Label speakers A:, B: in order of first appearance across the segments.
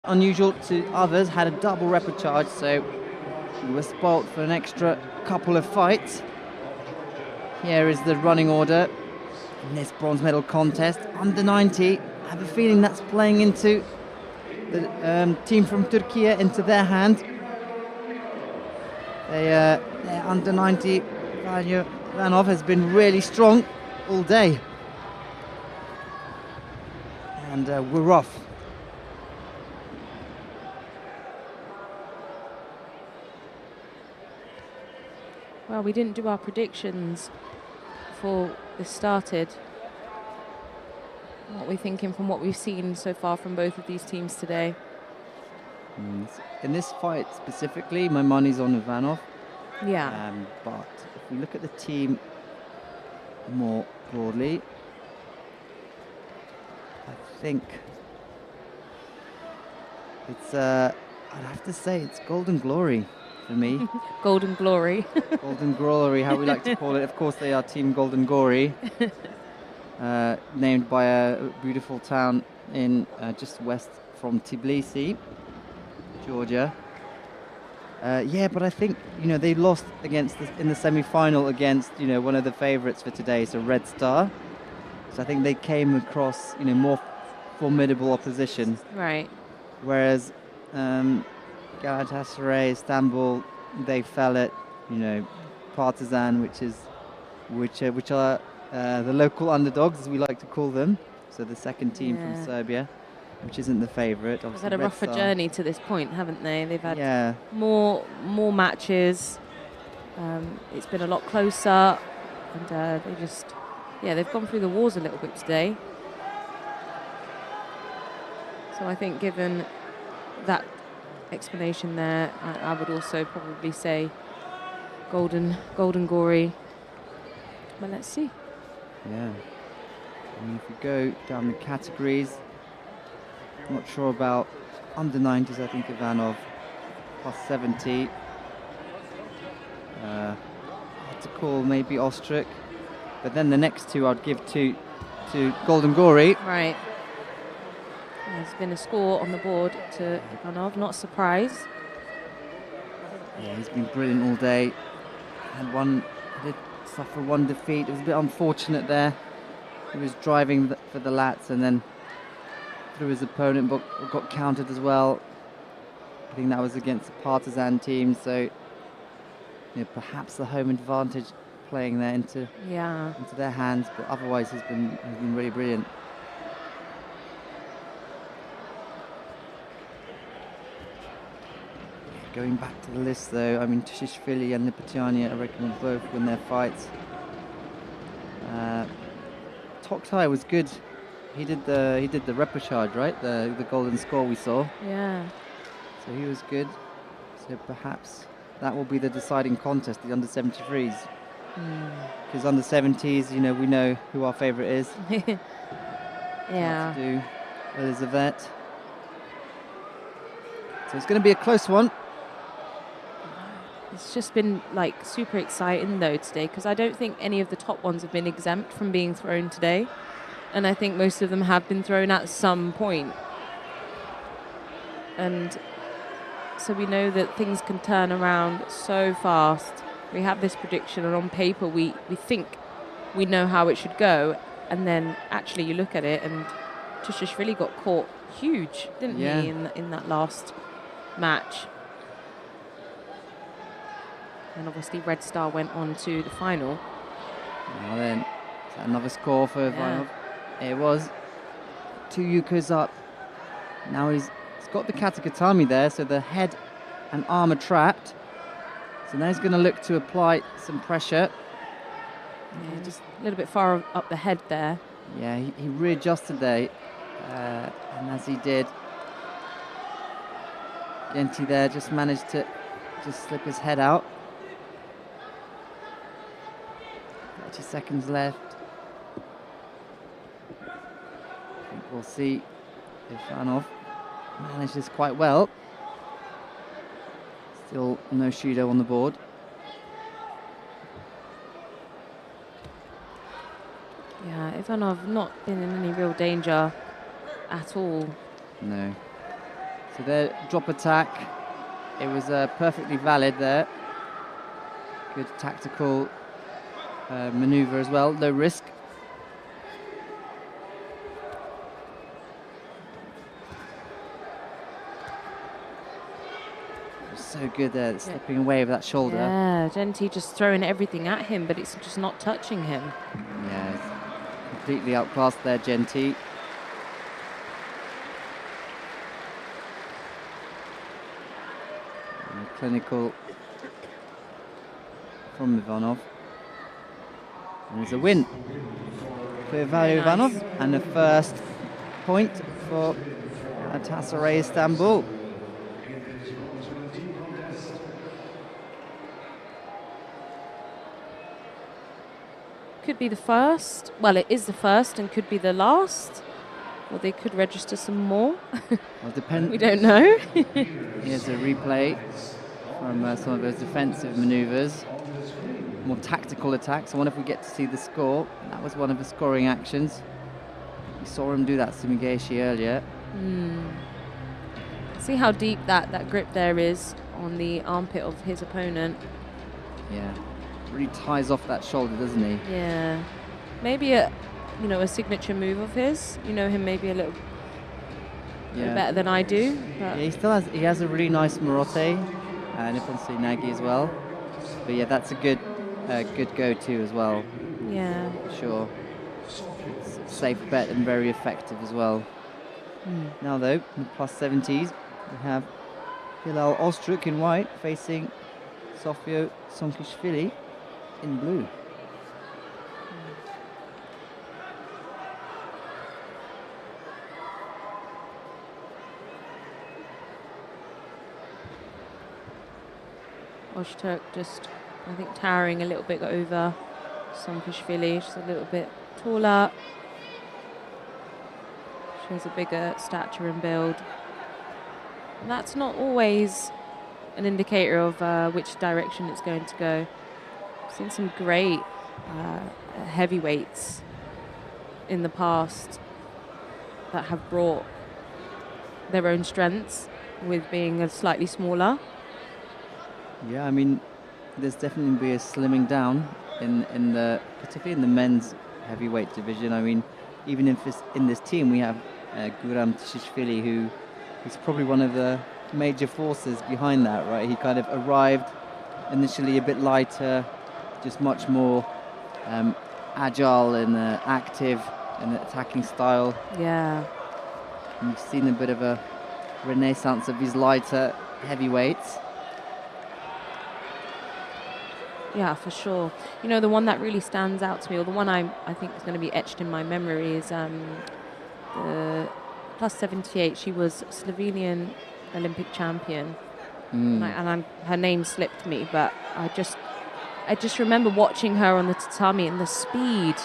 A: unusual to others, had a double repechage, so we were spoilt for an extra couple of fights. Here is the running order in this bronze medal contest. Under 90, I have a feeling that's playing into the team from Turkey, into their hand. Their under 90, Vanya Ivanov, has been really strong all day. And we're off.
B: Well, we didn't do our predictions before this started. What are we thinking from what we've seen so far from both of these teams today?
A: In this fight specifically, my money's on Ivanov.
B: Yeah.
A: But if we look at the team more broadly, I think it's, I'd have to say it's Golden Glory for me.
B: Golden Glory.
A: Golden Glory, how we like to call it. Of course, they are Team Golden Gory, named by a beautiful town in just west from Tbilisi, Georgia. Yeah, but I think, they lost in the semi-final against, one of the favorites for today, so Red Star. So I think they came across, more formidable opposition.
B: Right.
A: Whereas Galatasaray, Istanbul, they fell at, Partizan, which are the local underdogs, as we like to call them. So the second team from Serbia, which isn't the favourite.
B: They've had a rougher journey to this point, haven't they? They've had more matches. It's been a lot closer, and they've gone through the wars a little bit today. So I think, given that explanation there, I would also probably say Golden Gory. But let's see.
A: Yeah. If we go down the categories, I'm not sure about under 90s. I think Ivanov plus 70. Hard to call, maybe Ostrich. But then the next two I'd give to Golden Gory.
B: Right. There's been a score on the board to Ivanov, not surprised.
A: Yeah, he's been brilliant all day. Did suffer one defeat. It was a bit unfortunate there. He was driving for the lats and then through his opponent, but got countered as well. I think that was against the Partizan team, so perhaps the home advantage playing there into their hands, but otherwise he's been really brilliant. Going back to the list though, I mean Tshishvili and Lipatiani, I reckon will both win their fights. Toktai was good. He did the repechage, right? The golden score we saw.
B: Yeah.
A: So he was good. So perhaps that will be the deciding contest, the under 73s. Because under 70s, we know who our favourite is.
B: Yeah.
A: To do Elizabeth. So it's going to be a close one.
B: It's just been super exciting though today, because I don't think any of the top ones have been exempt from being thrown today, and I think most of them have been thrown at some point. And so we know that things can turn around so fast. We have this prediction, and on paper we think we know how it should go, and then actually you look at it, and Tshishvili got caught huge, didn't he, in that last match. And obviously Red Star went on to the final.
A: Now then, is that another score for Ivanov? It was. 2 yukas up. Now he's got the Katagatami there, so the head and arm are trapped. So now he's going to look to apply some pressure.
B: Yeah, just a little bit far up the head there.
A: Yeah, he readjusted there. And as he did, Genti there just managed to just slip his head out. 30 seconds left. I think we'll see if Ivanov manages quite well. Still no Shido on the board.
B: Yeah, Ivanov not been in any real danger at all.
A: No. So their drop attack, it was perfectly valid there. Good tactical maneuver as well, low risk. So good there, slipping away with that shoulder.
B: Yeah, Gentile just throwing everything at him, but it's just not touching him.
A: Yeah, completely outclassed there, Gentile. Clinical from Ivanov. And there's a win for Valeriy Ivanov, and the first point for Galatasaray Istanbul.
B: Could be the first. Well, it is the first and could be the last. Or they could register some more.
A: Well,
B: we don't know.
A: Here's a replay from some of those defensive maneuvers. More tactical attacks. I wonder if we get to see the score. That was one of the scoring actions. We saw him do that to Mugeshi earlier.
B: See how deep that grip there is on the armpit of his opponent.
A: Yeah, really ties off that shoulder, doesn't he?
B: Yeah, maybe a signature move of his. You know him maybe a little bit better than I do. But
A: Yeah, he has a really nice Morote and Nippon Nagi as well. But yeah, that's a good go-to as well.
B: Yeah,
A: sure. It's a safe bet and very effective as well. Now though, in the plus 70s, we have Hilal Ostruk in white facing Sofio Sonkishvili in blue.
B: Ozturk just, I think, towering a little bit over Sonkishvili, just a little bit taller. Shows a bigger stature and build. And that's not always an indicator of which direction it's going to go. I've seen some great heavyweights in the past that have brought their own strengths with being slightly smaller.
A: Yeah, I mean, there's definitely be a slimming down in the particularly in the men's heavyweight division. I mean, even in this team we have Guram Tshishvili, who is probably one of the major forces behind that, right? He kind of arrived initially a bit lighter, just much more agile and active in the attacking style.
B: Yeah.
A: And you've seen a bit of a renaissance of these lighter heavyweights.
B: Yeah, for sure. You know, the one that really stands out to me, or the one I think is going to be etched in my memory, is the plus 78. She was Slovenian Olympic champion, and her name slipped me, but I just remember watching her on the tatami and the speed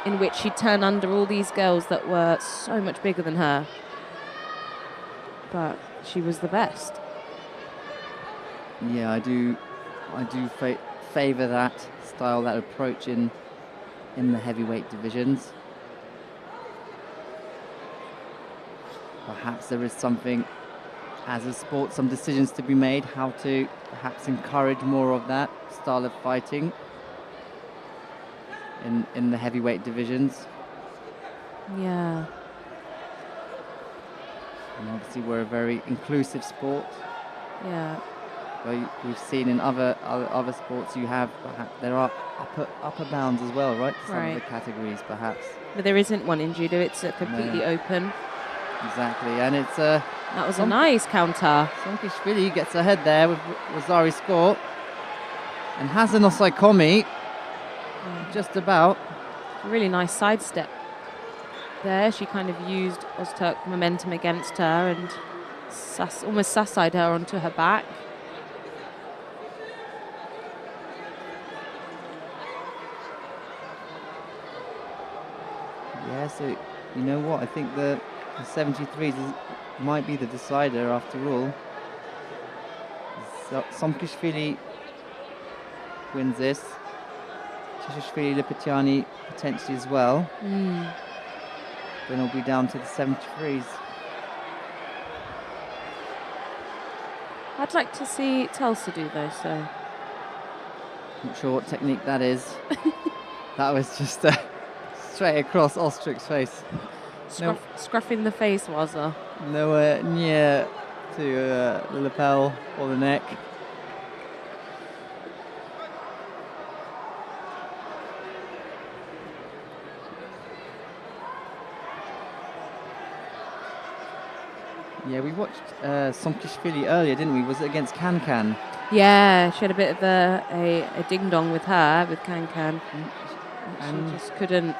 B: in which she turned under all these girls that were so much bigger than her. But she was the best.
A: Yeah, I do favour that style, that approach in the heavyweight divisions. Perhaps there is something, as a sport, some decisions to be made, how to perhaps encourage more of that style of fighting in the heavyweight divisions.
B: Yeah.
A: And obviously we're a very inclusive sport.
B: Yeah.
A: Well, we've seen in other sports you have there are upper bounds as well, right? Some of the categories, perhaps.
B: But there isn't one in judo. It's completely open.
A: Exactly, and it's
B: that was a nice counter.
A: Sonkishvili gets ahead there with Rosari score, and has an Osaikomi. Just about.
B: A really nice sidestep there. She kind of used Ozturk momentum against her and almost sassayed her onto her back.
A: Yeah, so you know what? I think the 73s might be the decider after all. So, Sonkishvili wins this. Tshishvili Lipitiani potentially as well. Then it'll be down to the 73s.
B: I'd like to see Tulsa do though, so.
A: Not sure what technique that is. That was just straight across Ostrich's face.
B: Scruffing the face, Waza.
A: Nowhere near to the lapel or the neck. Yeah, we watched Somkishvili earlier, didn't we? Was it against Can?
B: Yeah, she had a bit of a ding dong with her, with Can.
A: And
B: she just couldn't.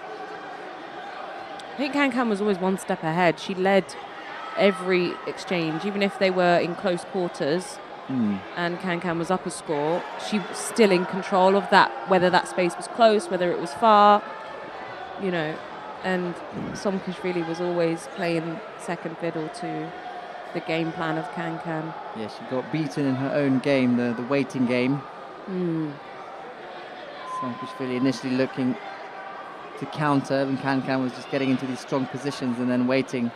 B: I think Can was always one step ahead. She led every exchange, even if they were in close quarters. And Can was up a score. She was still in control of that, whether that space was close, whether it was far, you know. And Somkishvili was always playing second fiddle to the game plan of Can.
A: Yeah, she got beaten in her own game, the waiting game. Somkishvili initially looking to counter, and Can was just getting into these strong positions and then waiting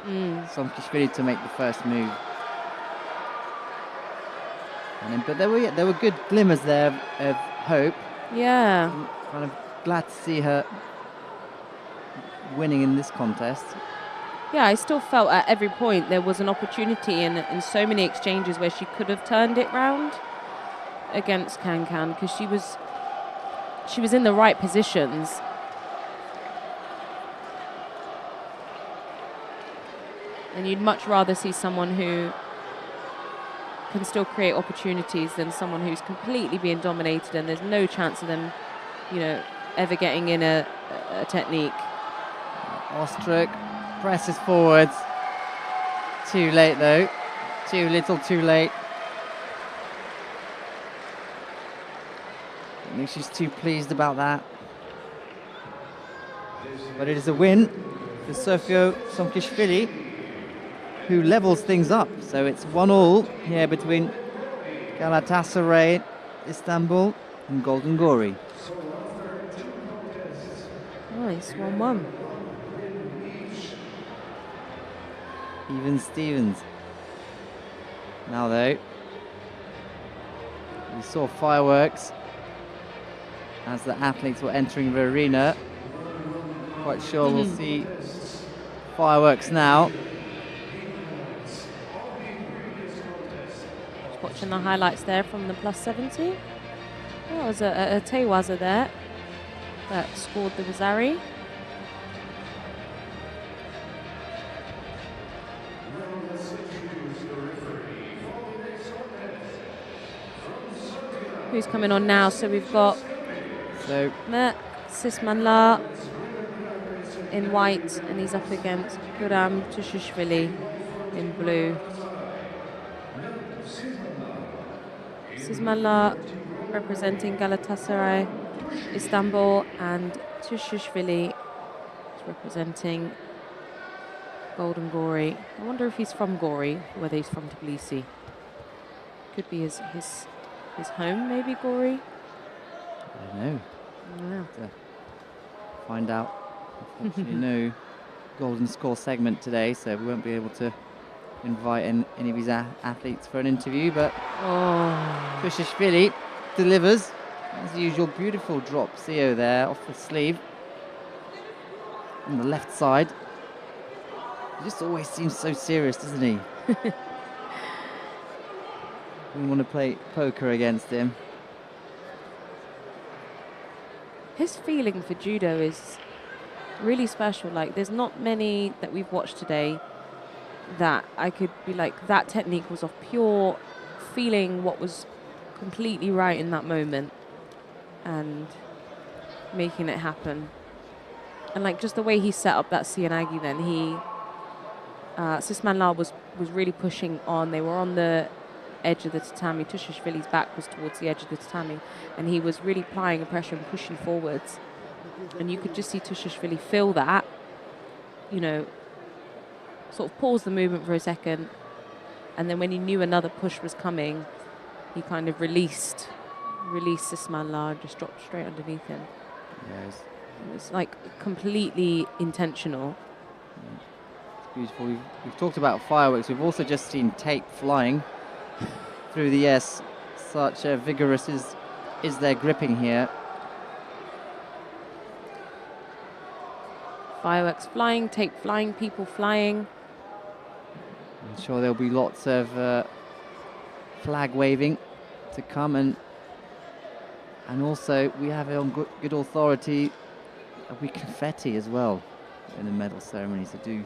A: Somkishvili to make the first move. But there were good glimmers there of hope.
B: Yeah.
A: I'm kind of glad to see her winning in this contest.
B: Yeah, I still felt at every point there was an opportunity in so many exchanges where she could have turned it round against Can, because she was in the right positions. And you'd much rather see someone who can still create opportunities than someone who's completely being dominated and there's no chance of them, you know, ever getting in a technique.
A: Ostrich presses forwards. Too late though. Too little, too late. I think she's too pleased about that. But it is a win for Sofia Somkishvili, who levels things up. So it's 1-1 here between Galatasaray Istanbul and Golden Gori.
B: Nice, 1-1.
A: Even Stevens. Now though, we saw fireworks as the athletes were entering the arena. Quite sure we'll see fireworks now.
B: Just watching the highlights there from the +70. There was a Tewaza there that scored the Wazari. Who's coming on now? So we've got Mert Sismanlar in white, and he's up against Guram Tushishvili in blue. Sismanlar representing Galatasaray Istanbul, and Tushishvili is representing Golden Gori. I wonder if he's from Gori, whether he's from Tbilisi. Could be his home, maybe, Gori?
A: I don't know.
B: Yeah.
A: To find out. Unfortunately, no golden score segment today, so we won't be able to invite any of these athletes for an interview, but Tushishvili delivers. As usual, beautiful drop CO there off the sleeve on the left side. He just always seems so serious, doesn't he? We want to play poker against him.
B: His feeling for judo is really special. Like, there's not many that we've watched today that I could be like, that technique was of pure feeling what was completely right in that moment and making it happen. And like just the way he set up that Sianagi, then Sismanlar was really pushing on. They were on the edge of the tatami. Tushishvili's back was towards the edge of the tatami, and he was really applying pressure and pushing forwards. And you could just see Tushishvili feel that, you know, sort of pause the movement for a second, and then when he knew another push was coming, he kind of released Sismanlar and just dropped straight underneath him.
A: Yes.
B: It was like completely intentional.
A: It's beautiful. We've talked about fireworks. We've also just seen tape flying through the S. Such a vigorous is their gripping here.
B: Fireworks flying, tape flying, people flying.
A: I'm sure there'll be lots of flag waving to come, and also we have it on good authority. There'll be confetti as well in the medal ceremony, so do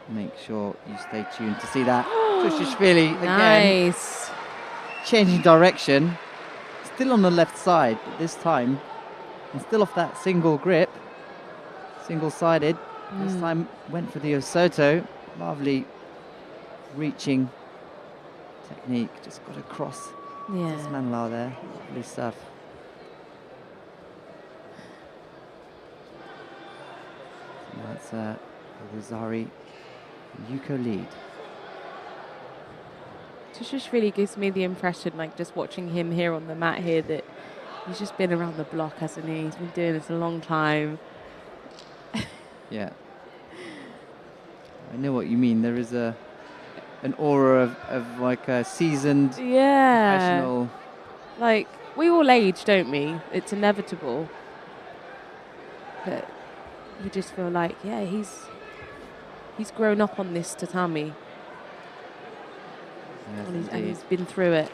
A: make sure you stay tuned to see that. Tushishvili again,
B: Nice.
A: changing direction, still on the left side, but this time, and still off that single grip, single-sided. This time went for the Osoto. Lovely reaching technique, just got across
B: Yeah.
A: Manla there. Lovely stuff. So that's Rosari Yuko lead.
B: Tushishvili gives me the impression, like just watching him here on the mat here, that he's just been around the block, hasn't he? He's been doing this a long time.
A: Yeah. I know what you mean. There is an aura of like a seasoned professional.
B: Like, we all age, don't we? It's inevitable. But you just feel like, yeah, he's grown up on this tatami.
A: Yes,
B: And he's been through it.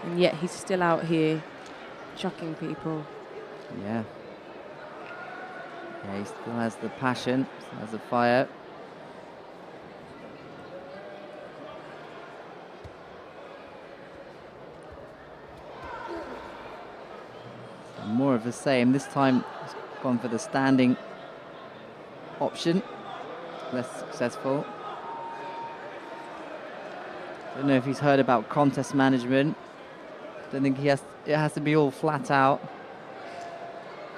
B: And yet he's still out here shocking people.
A: Yeah. Yeah, he still has the passion, still has the fire. So more of the same. This time he's gone for the standing option. Less successful. Don't know if he's heard about contest management. Don't think it has to be all flat out.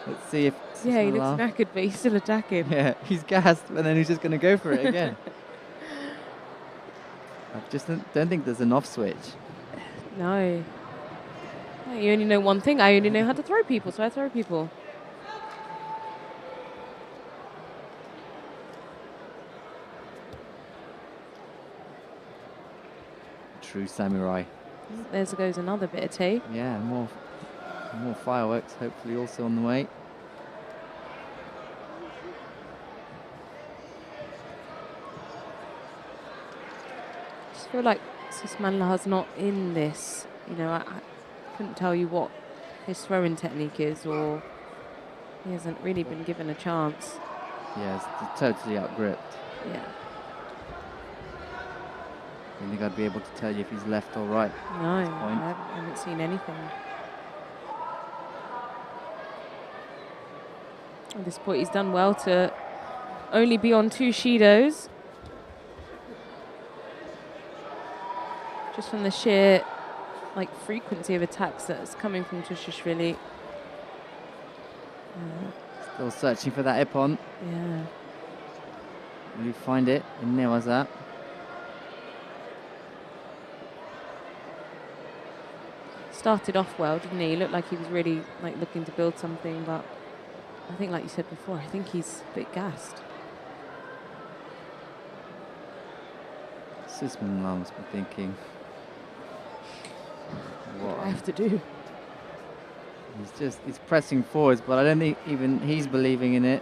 A: Let's see if...
B: Yeah, he looks knackered, but he's still attacking.
A: Yeah, he's gassed, and then he's just going to go for it again. I just don't think there's an off switch.
B: No. You only know one thing. I only know how to throw people, so I throw people.
A: True samurai.
B: There goes another bit of tape.
A: Yeah, more fireworks, hopefully also on the way.
B: I feel like Susmanla's not in this. You know, I couldn't tell you what his throwing technique is, or he hasn't really been given a chance.
A: Yeah, it's totally outgripped.
B: Yeah.
A: I don't think I'd be able to tell you if he's left or right.
B: No, I haven't seen anything. At this point, he's done well to only be on 2 Shidos. Just from the sheer frequency of attacks that's coming from Tushishvili.
A: Still searching for that ippon.
B: Yeah.
A: Will you find it in Newaza?
B: Started off well, didn't he? He looked like he was really looking to build something, but I think, like you said before, I think he's a bit gassed.
A: Susmanla must be thinking, what
B: I have to do.
A: He's pressing forwards, but I don't think even he's believing in it.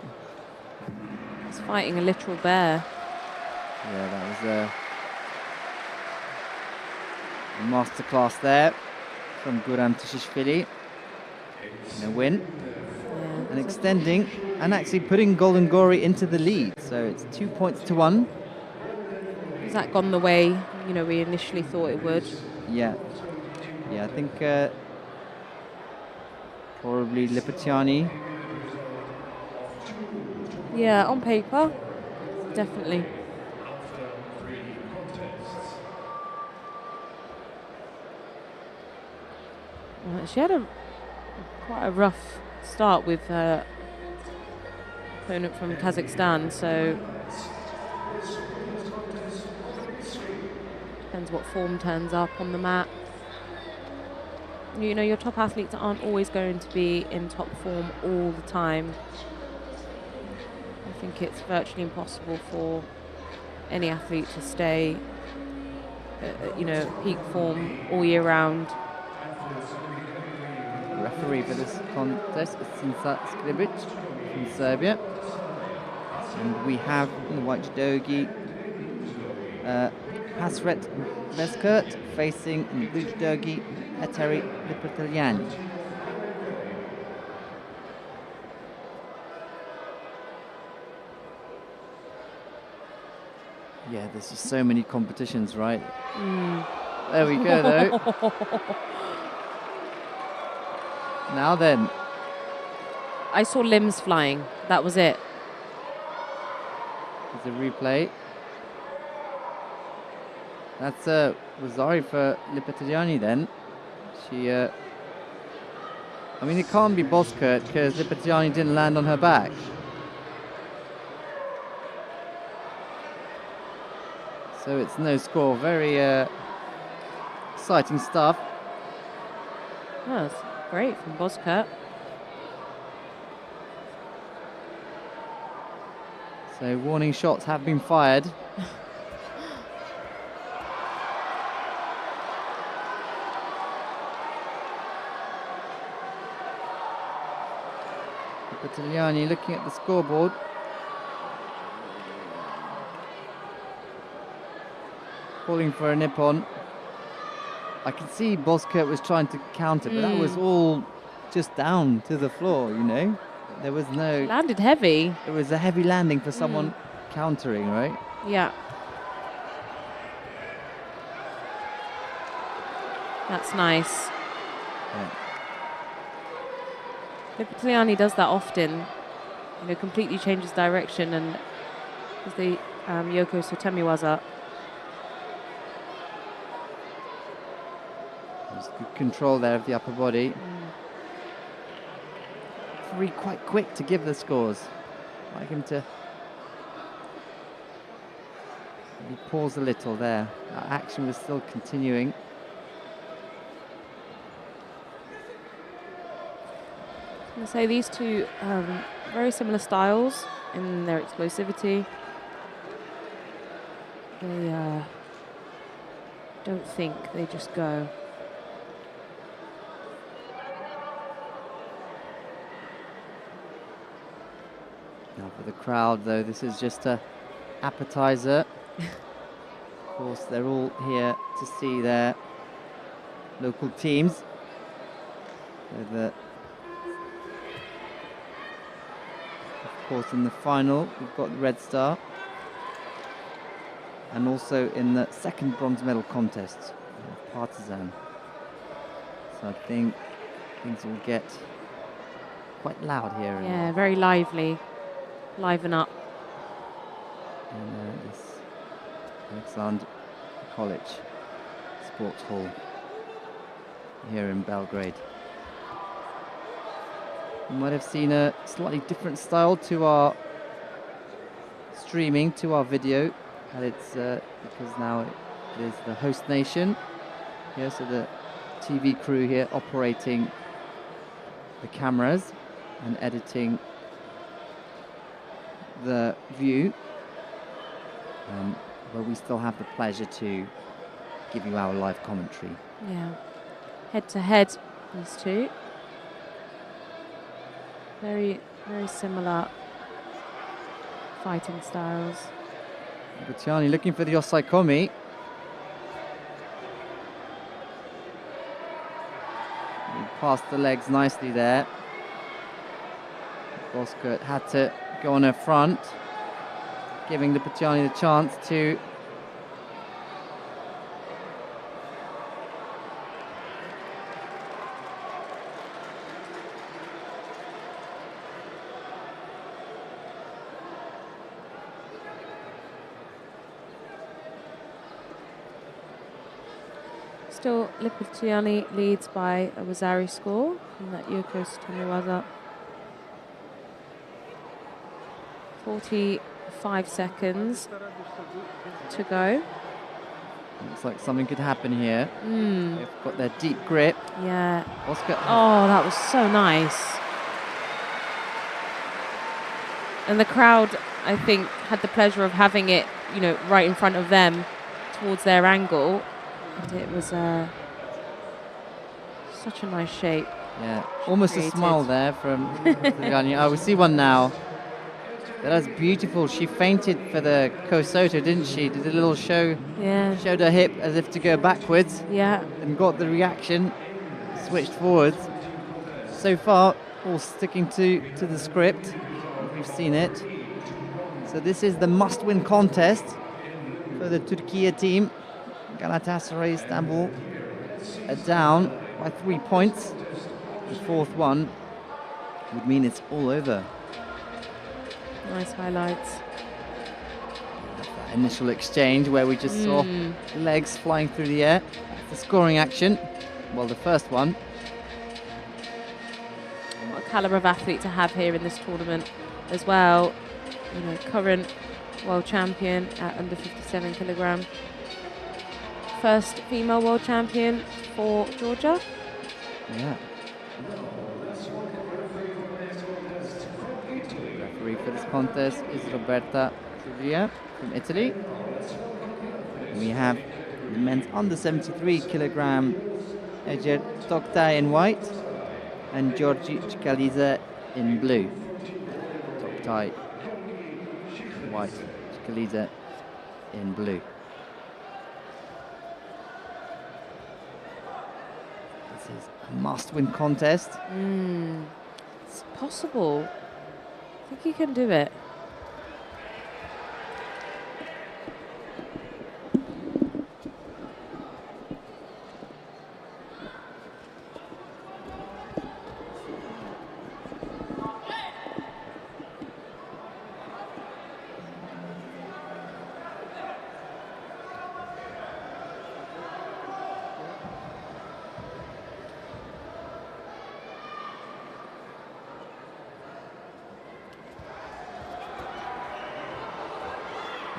B: He's fighting a literal bear.
A: Yeah, that was a masterclass there from Guram Tushishvili. And a win.
B: Yeah,
A: and extending and actually putting Golden Gory into the lead. So it's 2 points to 1.
B: Has that gone the way we initially thought it would?
A: Yeah. Yeah, I think probably Lipatiani.
B: Yeah, on paper, definitely. She had quite a rough start with her opponent from Kazakhstan, so depends what form turns up on the mat. Your top athletes aren't always going to be in top form all the time. I think it's virtually impossible for any athlete to stay peak form all year round.
A: The referee for this contest is Sinsa Skribic from Serbia. And we have in the white judogi Hasret Veskert facing in the blue judogi Eteri Lipertiliani. Yeah, there's just so many competitions, right? There we go, though. Now then.
B: I saw limbs flying. That was it.
A: There's a replay. That's Rosario for Lipertiliani then. She, I mean, it can't be Boskert because Lipertiliani didn't land on her back. So it's no score. Very exciting stuff.
B: Oh, that's great from Boskert.
A: So warning shots have been fired. Lipertiliani looking at the scoreboard. Calling for a nip-on. I can see Boskert was trying to counter, but that was all just down to the floor, you know? There was no...
B: Landed heavy.
A: It was a heavy landing for someone countering, right?
B: Yeah. That's nice.
A: Yeah.
B: Lipertiliani does that often. Completely changes direction, and as the Yoko Sotemiwaza.
A: There's good control there of the upper body. Referee quite quick to give the scores. I'd like him to maybe pause a little there. That action was still continuing.
B: I'm going to say these two very similar styles in their explosivity. They don't think, they just go.
A: Now for the crowd, though, this is just a appetizer. Of course, they're all here to see their local teams. So of course, in the final, we've got the Red Star. And also in the second bronze medal contest, Partizan. So I think things will get quite loud here.
B: Yeah, very lively. Liven up.
A: In this Alexander College Sports Hall here in Belgrade. You might have seen a slightly different style to our streaming, to our video, and it's because now it is the host nation. Yeah, so the TV crew here operating the cameras and editing the view, but we still have the pleasure to give you our live commentary.
B: Yeah, head to head, these two. Very, very similar fighting styles.
A: Butiani looking for the Osaikomi. He passed the legs nicely there. Boskert had to go on her front, giving Lipertiliani the chance to
B: Still, Lipertiliani leads by a Rosario score from that Yoko Sotemiwaza. 45 seconds to go.
A: Looks like something could happen here. They've got their deep grip.
B: Yeah.
A: Boskert.
B: Oh, that was so nice. And the crowd, I think, had the pleasure of having it, right in front of them towards their angle. And it was such a nice shape.
A: Yeah, almost
B: created.
A: a smile there from Siliani. Oh, we see one now. That was beautiful. She fainted for the Kosoto, didn't she? Did a little show,
B: Yeah.
A: showed her hip as if to go backwards,
B: Yeah.
A: and got the reaction, switched forwards. So far, all sticking to the script. We've seen it. So this is the must-win contest for the Turkey team. Galatasaray Istanbul are down by 3 points. The fourth one would mean it's all over.
B: Nice highlights.
A: That initial exchange where we just saw legs flying through the air. The scoring action. Well, the first one.
B: What a calibre of athlete to have here in this tournament as well. You know, current world champion at under 57 kilogram. First female world champion for Georgia.
A: Yeah. Referee for this contest is Roberta Truglia from Italy. We have the men's under 73 kilogram Ejder Toktay in white and Georgi Chikaliza in blue. Toktay in white, Chikaliza in blue. This is a must-win contest.
B: It's possible. I think you can do it.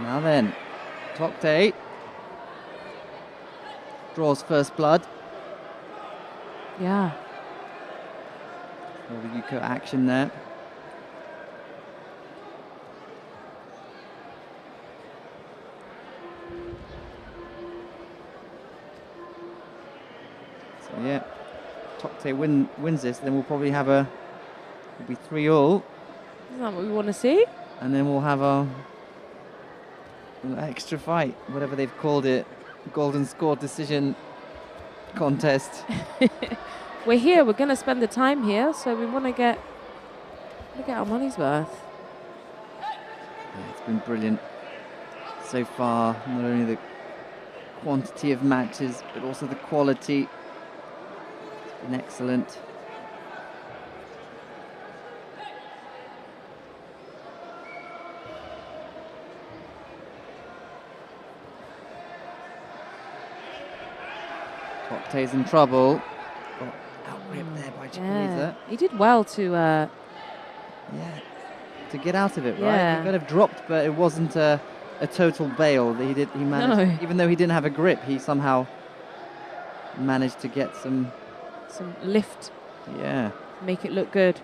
A: Now then, Toktay draws first blood.
B: Yeah.
A: All the Yuko action there. So yeah, Toktay wins this, then we'll probably have it'll be 3-all.
B: Isn't that what we want to see?
A: And then we'll have an extra fight, whatever they've called it, golden score decision contest.
B: We're here, we're going to spend the time here, so we want to get our money's worth.
A: Yeah, it's been brilliant so far, not only the quantity of matches, but also the quality. It's been excellent. Toktay's in trouble. Got out-ripped there by Chikaliza.
B: Yeah. He did well to...
A: Yeah, to get out of it, right?
B: Yeah.
A: He could have dropped, but it wasn't a total bail. He managed,
B: No.
A: even though he didn't have a grip, he somehow managed to get some
B: lift,
A: yeah.
B: make it look good.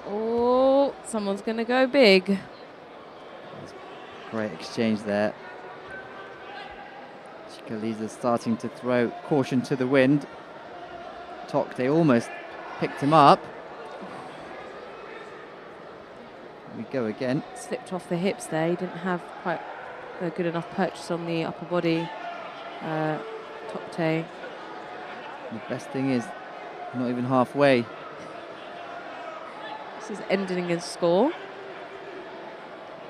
B: Oh, someone's going to go big.
A: Great exchange there. Chikaliza starting to throw caution to the wind. Toktay almost picked him up. We go again.
B: Slipped off the hips there. He didn't have quite a good enough purchase on the upper body. Toktay.
A: The best thing is, not even halfway.
B: This is ending in score.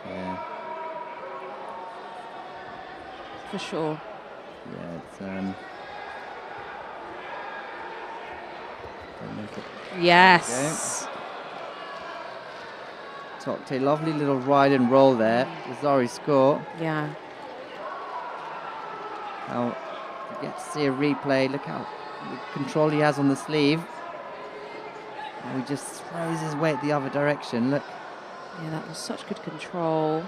A: Yeah.
B: For sure.
A: Yeah, it's don't make it.
B: Yes.
A: Toktay, lovely little ride and roll there. Zari score.
B: Yeah.
A: Now, you get to see a replay. Look how the control he has on the sleeve. And he just throws his weight the other direction. Look.
B: Yeah, that was such good control.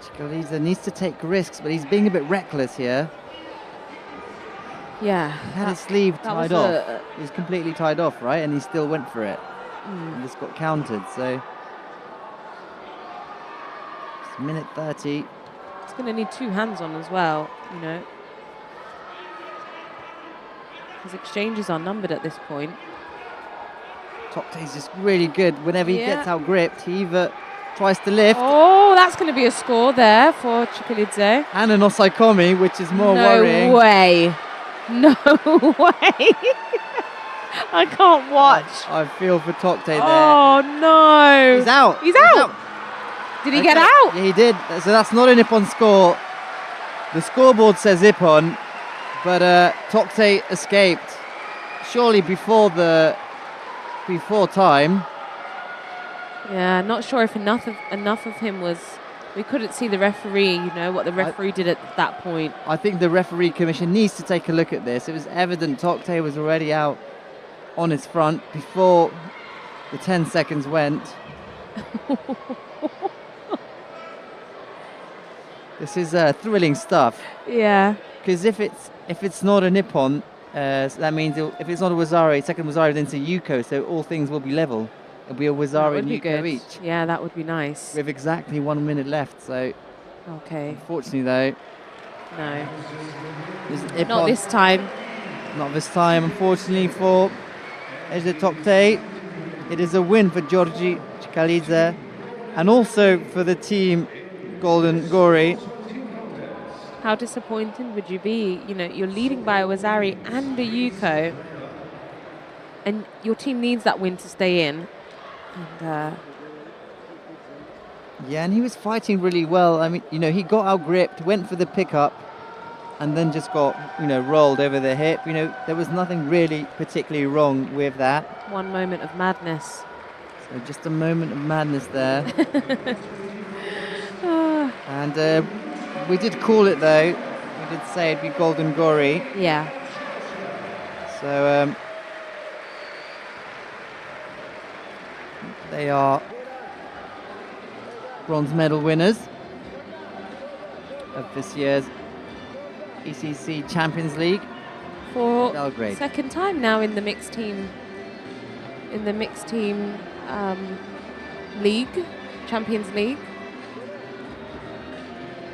A: Chikaliza needs to take risks, but he's being a bit reckless here.
B: Yeah.
A: He had his sleeve
B: that was
A: tied off. He was completely tied off, right? And he still went for it. And this got countered, so... It's minute 30.
B: It's going to need 2 hands on as well, you know. His exchanges are numbered at this point.
A: Tokte's just really good. Whenever he gets out gripped, he either tries to lift.
B: Oh, that's going to be a score there for Chikhalidze.
A: And an Osaikomi, which is more worrying.
B: No way. No way. I can't watch.
A: I feel for Tokte there.
B: Oh, no.
A: He's out.
B: He's out. Did he get out?
A: Yeah, he did. So that's not an Ippon score. The scoreboard says Ippon, but Tokte escaped. Surely before time.
B: Yeah, not sure if enough of him was. We couldn't see the referee. You know what the referee did at that point.
A: I think the referee commission needs to take a look at this. It was evident Tokte was already out on his front before the 10 seconds went. This is thrilling stuff.
B: Yeah.
A: Because if it's not a Nippon, so that means if it's not a Wazari, second Wazari, then it's a Yuko, so all things will be level. It'll be a Wazari and Yuko each.
B: Yeah, that would be nice.
A: With exactly 1 minute left, so...
B: Okay.
A: Unfortunately, though...
B: No.
A: Ippon,
B: not this time.
A: Not this time, unfortunately, for Ejder Tokte. It is a win for Georgi Chikhalidze and also for the team Golden Gori.
B: How disappointed would you be? You know, you're leading by a Wazari and a Yuko, and your team needs that win to stay in. And,
A: yeah, and he was fighting really well. I mean, you know, he got out gripped, went for the pickup, and then just got, you know, rolled over the hip. You know, there was nothing really particularly wrong with that.
B: One moment of madness.
A: So just a moment of madness there. And we did call it, though. We did say it'd be Golden Gori.
B: Yeah.
A: So they are bronze medal winners of this year's ECC Champions League
B: for
A: Belgrade.
B: Second time now in the mixed team league, Champions League.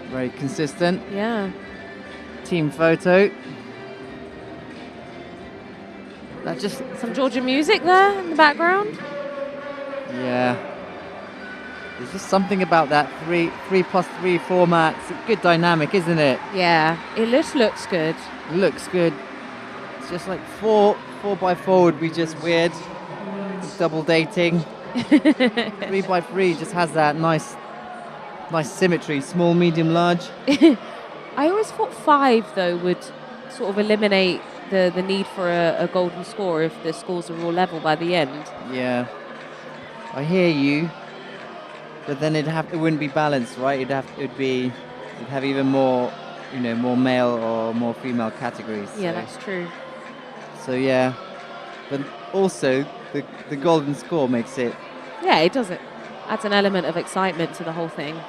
A: Very consistent.
B: Yeah.
A: Team photo. That just
B: some Georgian music there in the background.
A: Yeah. There's just something about that 3+3 format. It's a good dynamic, isn't it?
B: Yeah, it just looks good.
A: It looks good. It's just like 4x4 would be just weird. Double dating. 3x3 just has that nice symmetry. Small, medium, large.
B: I always thought 5 though would sort of eliminate the need for a golden score if the scores are all level by the end.
A: Yeah. I hear you, but then it wouldn't be balanced, right? It'd have even more, you know, more male or more female categories.
B: Yeah, that's true.
A: So yeah, but also the golden score makes it.
B: Yeah, it does. It adds an element of excitement to the whole thing.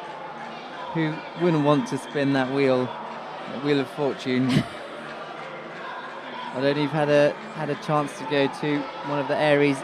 A: Who wouldn't want to spin that wheel of fortune? I don't even had a chance to go to one of the Aries